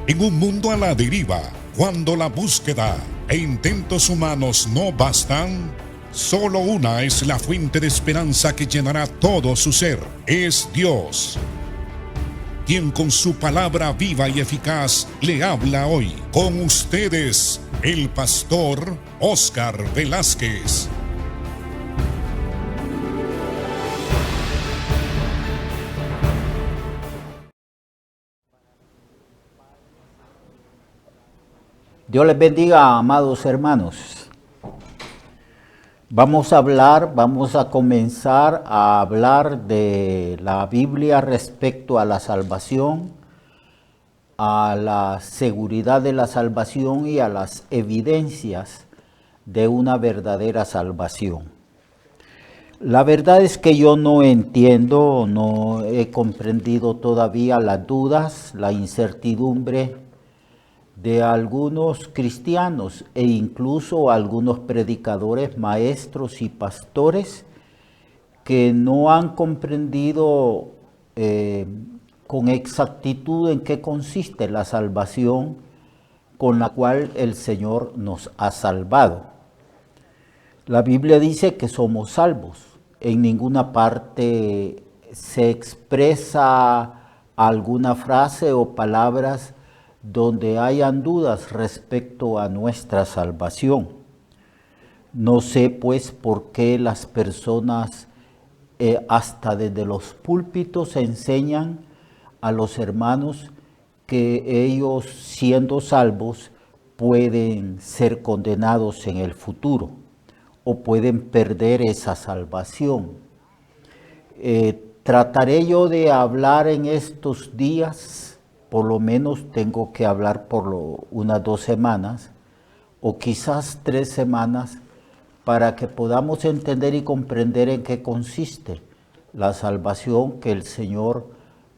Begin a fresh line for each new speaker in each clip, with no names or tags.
En un mundo a la deriva, cuando la búsqueda e intentos humanos no bastan, solo una es la fuente de esperanza que llenará todo su ser. Es Dios, quien con su palabra viva y eficaz le habla hoy. Con ustedes, el pastor Óscar Velázquez.
Dios les bendiga, amados hermanos. Vamos a comenzar a hablar de la Biblia respecto a la salvación, a la seguridad de la salvación y a las evidencias de una verdadera salvación. La verdad es que yo no entiendo, no he comprendido todavía las dudas, la incertidumbre de algunos cristianos e incluso algunos predicadores, maestros y pastores que no han comprendido con exactitud en qué consiste la salvación con la cual el Señor nos ha salvado. La Biblia dice que somos salvos. En ninguna parte se expresa alguna frase o palabras donde hayan dudas respecto a nuestra salvación. No sé pues por qué las personas hasta desde los púlpitos enseñan a los hermanos que ellos, siendo salvos, pueden ser condenados en el futuro o pueden perder esa salvación. Trataré yo de hablar en estos días. Por lo menos tengo que hablar por unas 2 semanas o quizás 3 semanas para que podamos entender y comprender en qué consiste la salvación que el Señor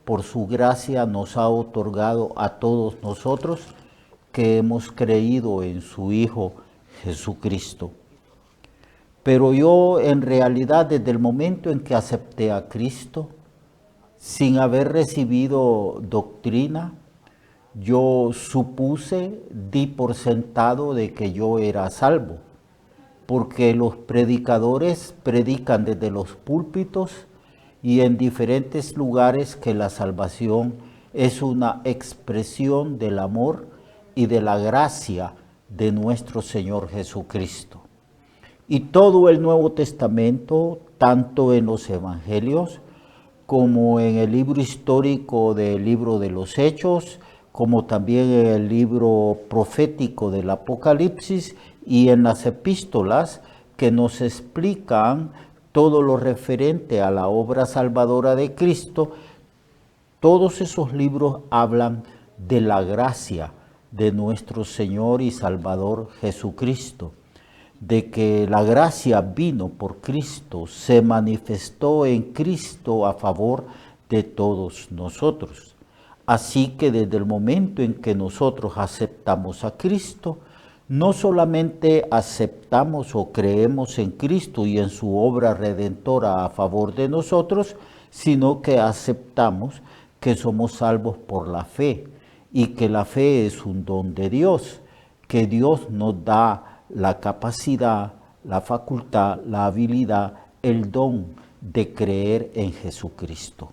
por su gracia nos ha otorgado a todos nosotros que hemos creído en su Hijo Jesucristo. Pero yo en realidad desde el momento en que acepté a Cristo, sin haber recibido doctrina, yo di por sentado de que yo era salvo, porque los predicadores predican desde los púlpitos y en diferentes lugares que la salvación es una expresión del amor y de la gracia de nuestro Señor Jesucristo. Y todo el Nuevo Testamento, tanto en los Evangelios, como en el libro histórico del libro de los Hechos, como también en el libro profético del Apocalipsis y en las epístolas que nos explican todo lo referente a la obra salvadora de Cristo. Todos esos libros hablan de la gracia de nuestro Señor y Salvador Jesucristo, de que la gracia vino por Cristo, se manifestó en Cristo a favor de todos nosotros. Así que desde el momento en que nosotros aceptamos a Cristo, no solamente aceptamos o creemos en Cristo y en su obra redentora a favor de nosotros, sino que aceptamos que somos salvos por la fe y que la fe es un don de Dios, que Dios nos da la capacidad, la facultad, la habilidad, el don de creer en Jesucristo.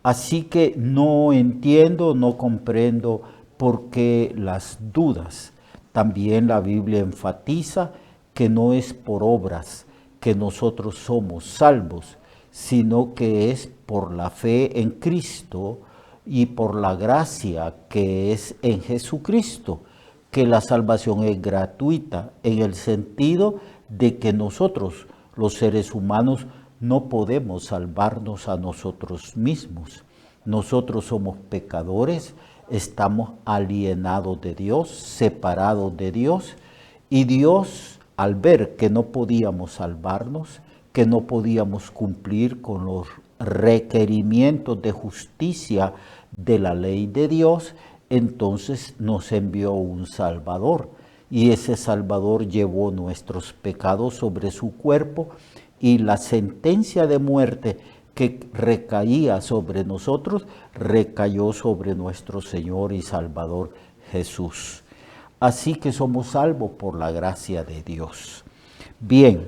Así que no entiendo, no comprendo por qué las dudas. También la Biblia enfatiza que no es por obras que nosotros somos salvos, sino que es por la fe en Cristo y por la gracia que es en Jesucristo, que la salvación es gratuita en el sentido de que nosotros, los seres humanos, no podemos salvarnos a nosotros mismos. Nosotros somos pecadores, estamos alienados de Dios, separados de Dios, y Dios, al ver que no podíamos salvarnos, que no podíamos cumplir con los requerimientos de justicia de la ley de Dios, entonces nos envió un Salvador, y ese Salvador llevó nuestros pecados sobre su cuerpo, y la sentencia de muerte que recaía sobre nosotros, recayó sobre nuestro Señor y Salvador Jesús. Así que somos salvos por la gracia de Dios. Bien,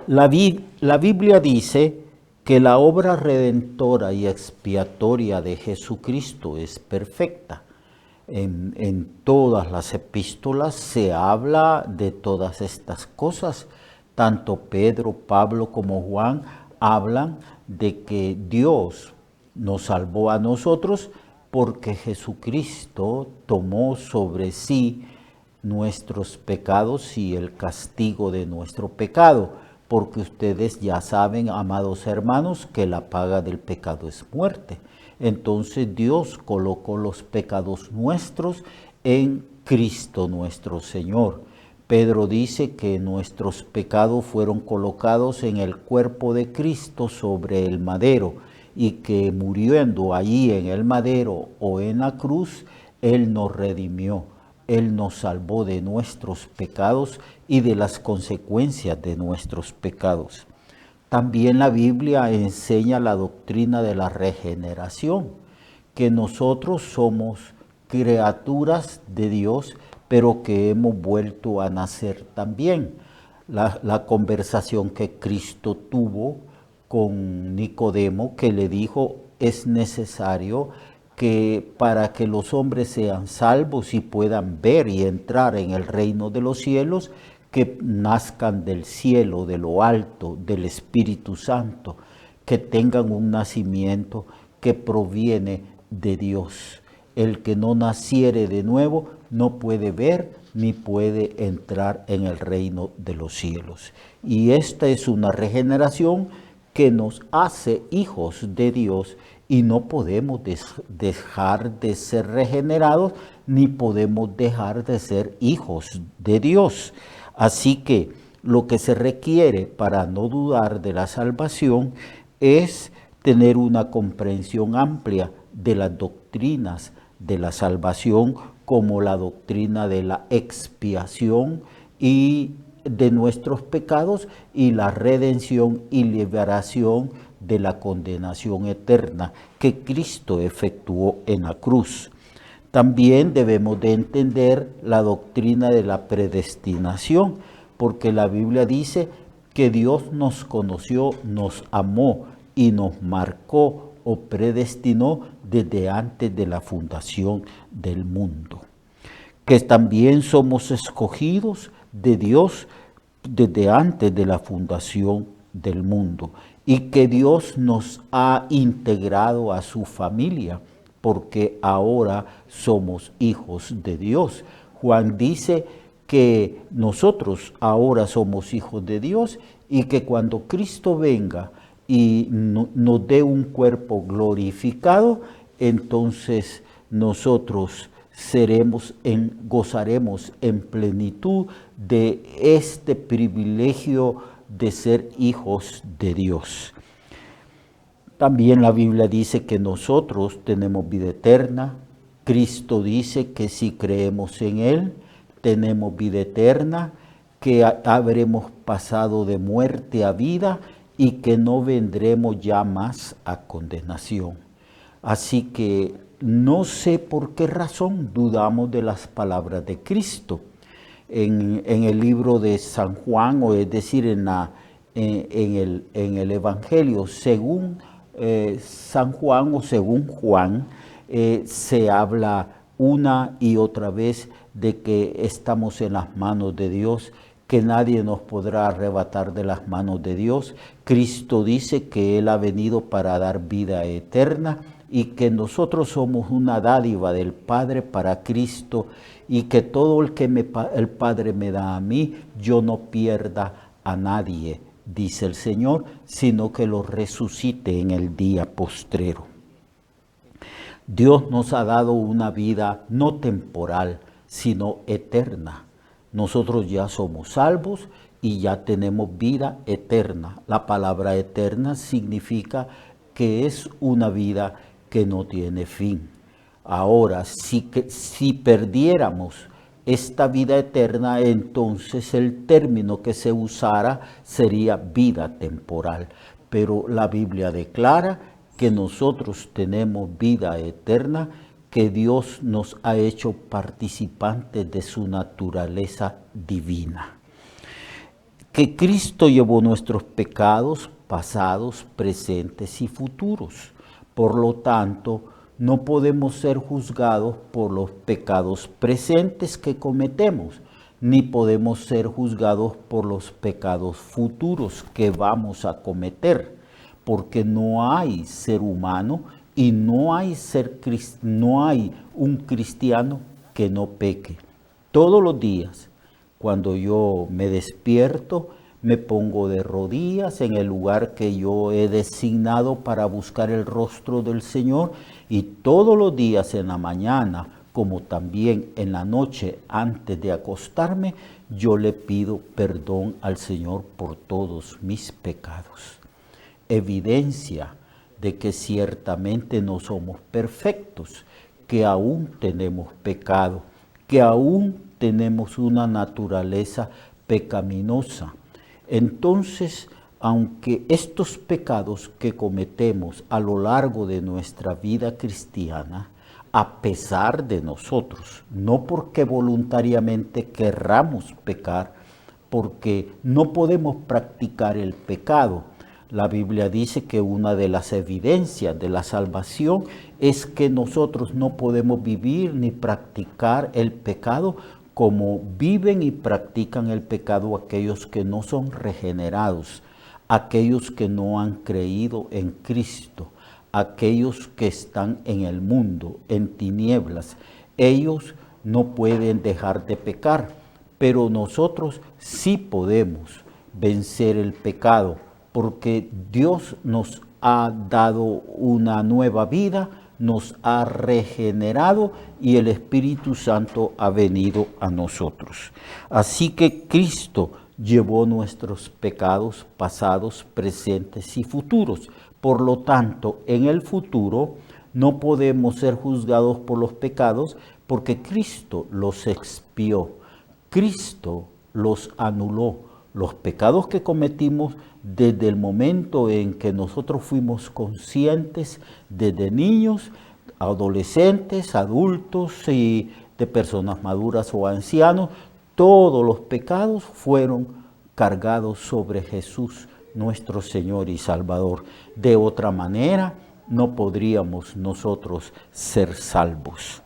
la Biblia dice que la obra redentora y expiatoria de Jesucristo es perfecta. En todas las epístolas se habla de todas estas cosas. Tanto Pedro, Pablo como Juan hablan de que Dios nos salvó a nosotros porque Jesucristo tomó sobre sí nuestros pecados y el castigo de nuestro pecado, porque ustedes ya saben, amados hermanos, que la paga del pecado es muerte. Entonces Dios colocó los pecados nuestros en Cristo nuestro Señor. Pedro dice que nuestros pecados fueron colocados en el cuerpo de Cristo sobre el madero y que muriendo allí en el madero o en la cruz, Él nos redimió. Él nos salvó de nuestros pecados y de las consecuencias de nuestros pecados. También la Biblia enseña la doctrina de la regeneración, que nosotros somos criaturas de Dios, pero que hemos vuelto a nacer también. La conversación que Cristo tuvo con Nicodemo, que le dijo, es necesario que para que los hombres sean salvos y puedan ver y entrar en el reino de los cielos, que nazcan del cielo, de lo alto, del Espíritu Santo, que tengan un nacimiento que proviene de Dios. El que no naciere de nuevo no puede ver ni puede entrar en el reino de los cielos. Y esta es una regeneración que nos hace hijos de Dios y no podemos dejar de ser regenerados ni podemos dejar de ser hijos de Dios. Así que lo que se requiere para no dudar de la salvación es tener una comprensión amplia de las doctrinas de la salvación, como la doctrina de la expiación y de nuestros pecados y la redención y liberación de la condenación eterna que Cristo efectuó en la cruz. También debemos de entender la doctrina de la predestinación, porque la Biblia dice que Dios nos conoció, nos amó y nos marcó o predestinó desde antes de la fundación del mundo. Que también somos escogidos de Dios desde antes de la fundación del mundo y que Dios nos ha integrado a su familia, porque ahora somos hijos de Dios. Juan dice que nosotros ahora somos hijos de Dios y que cuando Cristo venga y nos dé un cuerpo glorificado, entonces nosotros gozaremos en plenitud de este privilegio de ser hijos de Dios. También la Biblia dice que nosotros tenemos vida eterna. Cristo dice que si creemos en Él, tenemos vida eterna, que habremos pasado de muerte a vida y que no vendremos ya más a condenación. Así que no sé por qué razón dudamos de las palabras de Cristo. En el libro de San Juan, o es decir, en el Evangelio según San Juan o según Juan, se habla una y otra vez de que estamos en las manos de Dios, que nadie nos podrá arrebatar de las manos de Dios. Cristo dice que Él ha venido para dar vida eterna y que nosotros somos una dádiva del Padre para Cristo y que todo el que el Padre me da a mí, yo no pierda a nadie, dice el Señor, sino que lo resucite en el día postrero. Dios nos ha dado una vida no temporal, sino eterna. Nosotros ya somos salvos y ya tenemos vida eterna. La palabra eterna significa que es una vida que no tiene fin. Ahora, si perdiéramos esta vida eterna, entonces el término que se usara sería vida temporal. pero la Biblia declara que nosotros tenemos vida eterna, que Dios nos ha hecho participantes de su naturaleza divina. Que Cristo llevó nuestros pecados pasados, presentes y futuros. Por lo tanto, no podemos ser juzgados por los pecados presentes que cometemos, ni podemos ser juzgados por los pecados futuros que vamos a cometer, porque no hay ser humano y no hay un cristiano que no peque. Todos los días, cuando yo me despierto, me pongo de rodillas en el lugar que yo he designado para buscar el rostro del Señor, y todos los días en la mañana, como también en la noche antes de acostarme, yo le pido perdón al Señor por todos mis pecados. Evidencia de que ciertamente no somos perfectos, que aún tenemos pecado, que aún tenemos una naturaleza pecaminosa. Entonces, aunque estos pecados que cometemos a lo largo de nuestra vida cristiana, a pesar de nosotros, no porque voluntariamente querramos pecar, porque no podemos practicar el pecado. La Biblia dice que una de las evidencias de la salvación es que nosotros no podemos vivir ni practicar el pecado como viven y practican el pecado aquellos que no son regenerados, aquellos que no han creído en Cristo, aquellos que están en el mundo, en tinieblas. Ellos no pueden dejar de pecar, pero nosotros sí podemos vencer el pecado, porque Dios nos ha dado una nueva vida, nos ha regenerado y el Espíritu Santo ha venido a nosotros. Así que Cristo llevó nuestros pecados pasados, presentes y futuros. Por lo tanto, en el futuro no podemos ser juzgados por los pecados porque Cristo los expió. Cristo los anuló. Los pecados que cometimos desde el momento en que nosotros fuimos conscientes, desde niños, adolescentes, adultos y de personas maduras o ancianos, todos los pecados fueron cargados sobre Jesús, nuestro Señor y Salvador. De otra manera, no podríamos nosotros ser salvos.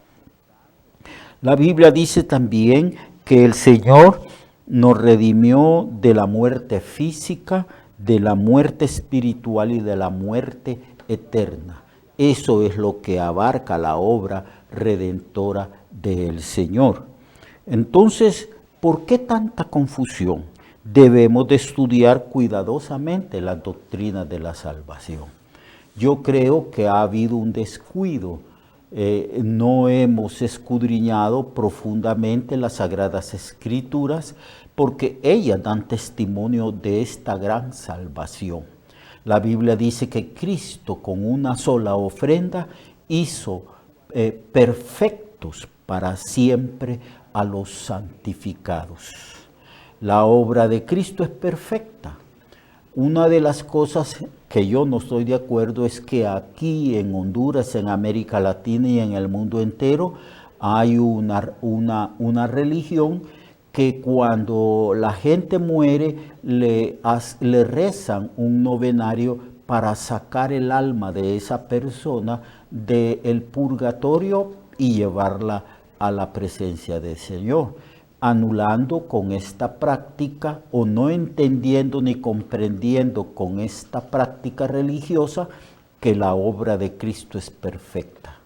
La Biblia dice también que el Señor nos redimió de la muerte física, de la muerte espiritual y de la muerte eterna. Eso es lo que abarca la obra redentora del Señor. Entonces, ¿por qué tanta confusión? Debemos de estudiar cuidadosamente las doctrinas de la salvación. Yo creo que ha habido un descuido. No hemos escudriñado profundamente las Sagradas Escrituras porque ellas dan testimonio de esta gran salvación. La Biblia dice que Cristo con una sola ofrenda hizo perfectos para siempre a los santificados. La obra de Cristo es perfecta. Una de las cosas que yo no estoy de acuerdo es que aquí en Honduras, en América Latina y en el mundo entero hay una religión que cuando la gente muere le rezan un novenario para sacar el alma de esa persona del purgatorio y llevarla a la presencia del Señor, anulando con esta práctica o no entendiendo ni comprendiendo con esta práctica religiosa que la obra de Cristo es perfecta.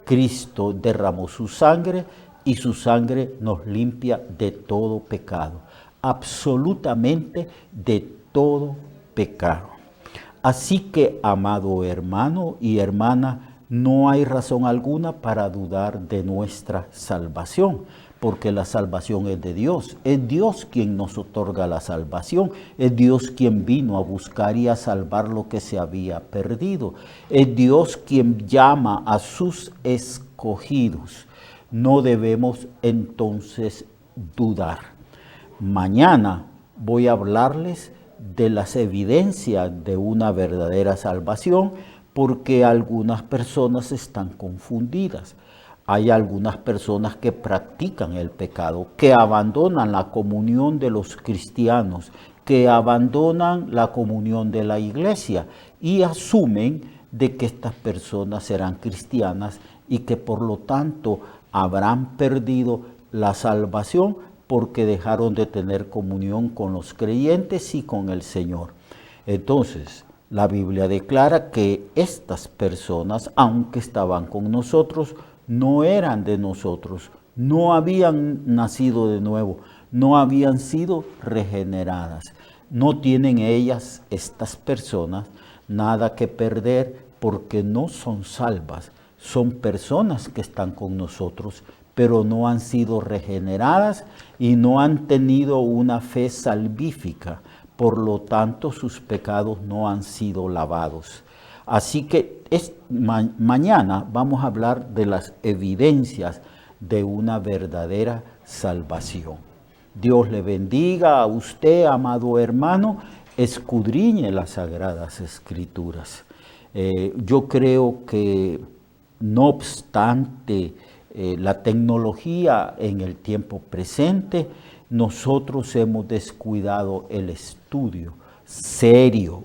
Cristo derramó su sangre y su sangre nos limpia de todo pecado, absolutamente de todo pecado. Así que, amado hermano y hermana, no hay razón alguna para dudar de nuestra salvación, porque la salvación es de Dios. Es Dios quien nos otorga la salvación. Es Dios quien vino a buscar y a salvar lo que se había perdido. Es Dios quien llama a sus escogidos. No debemos entonces dudar. Mañana voy a hablarles de las evidencias de una verdadera salvación, porque algunas personas están confundidas. Hay algunas personas que practican el pecado, que abandonan la comunión de los cristianos, que abandonan la comunión de la iglesia y asumen de que estas personas serán cristianas y que por lo tanto habrán perdido la salvación porque dejaron de tener comunión con los creyentes y con el Señor. Entonces, la Biblia declara que estas personas, aunque estaban con nosotros, no eran de nosotros, no habían nacido de nuevo, no habían sido regeneradas. No tienen ellas, estas personas, nada que perder porque no son salvas. Son personas que están con nosotros, pero no han sido regeneradas y no han tenido una fe salvífica. Por lo tanto, sus pecados no han sido lavados. Así que mañana vamos a hablar de las evidencias de una verdadera salvación. Dios le bendiga a usted, amado hermano, escudriñe las Sagradas Escrituras. Yo creo que no obstante la tecnología en el tiempo presente, nosotros hemos descuidado el estudio serio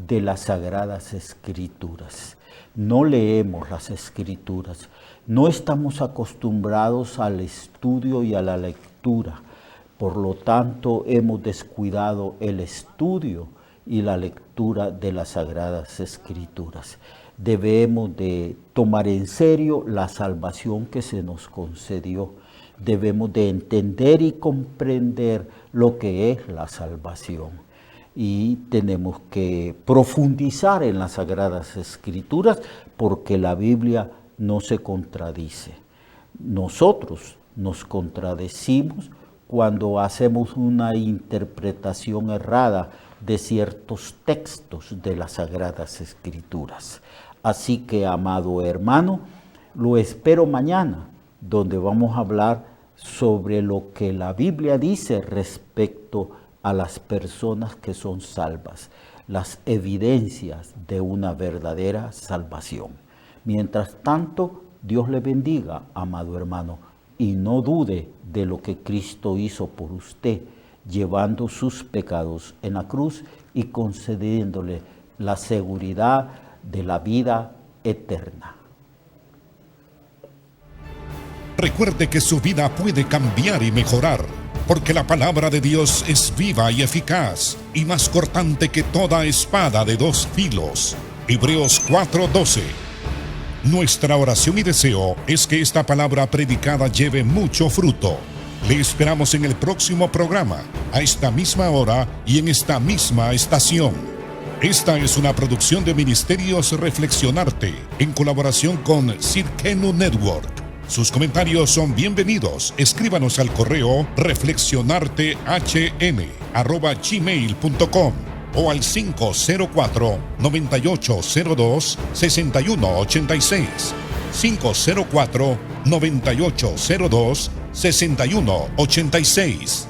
de las Sagradas Escrituras. No leemos las Escrituras, no estamos acostumbrados al estudio y a la lectura. Por lo tanto, hemos descuidado el estudio y la lectura de las Sagradas Escrituras. Debemos de tomar en serio la salvación que se nos concedió. Debemos de entender y comprender lo que es la salvación. Y tenemos que profundizar en las Sagradas Escrituras porque la Biblia no se contradice. Nosotros nos contradecimos cuando hacemos una interpretación errada de ciertos textos de las Sagradas Escrituras. Así que, amado hermano, lo espero mañana, donde vamos a hablar sobre lo que la Biblia dice respecto a las personas que son salvas, las evidencias de una verdadera salvación. Mientras tanto, Dios le bendiga, amado hermano, y no dude de lo que Cristo hizo por usted, llevando sus pecados en la cruz y concediéndole la seguridad de la vida eterna.
Recuerde que su vida puede cambiar y mejorar, porque la palabra de Dios es viva y eficaz, y más cortante que toda espada de dos filos. Hebreos 4:12. Nuestra oración y deseo es que esta palabra predicada lleve mucho fruto. Le esperamos en el próximo programa, a esta misma hora y en esta misma estación. Esta es una producción de Ministerios Reflexionarte, en colaboración con Cirkenu Network. Sus comentarios son bienvenidos. Escríbanos al correo reflexionartehn@gmail.com o al 504-9802-6186. 504-9802-6186.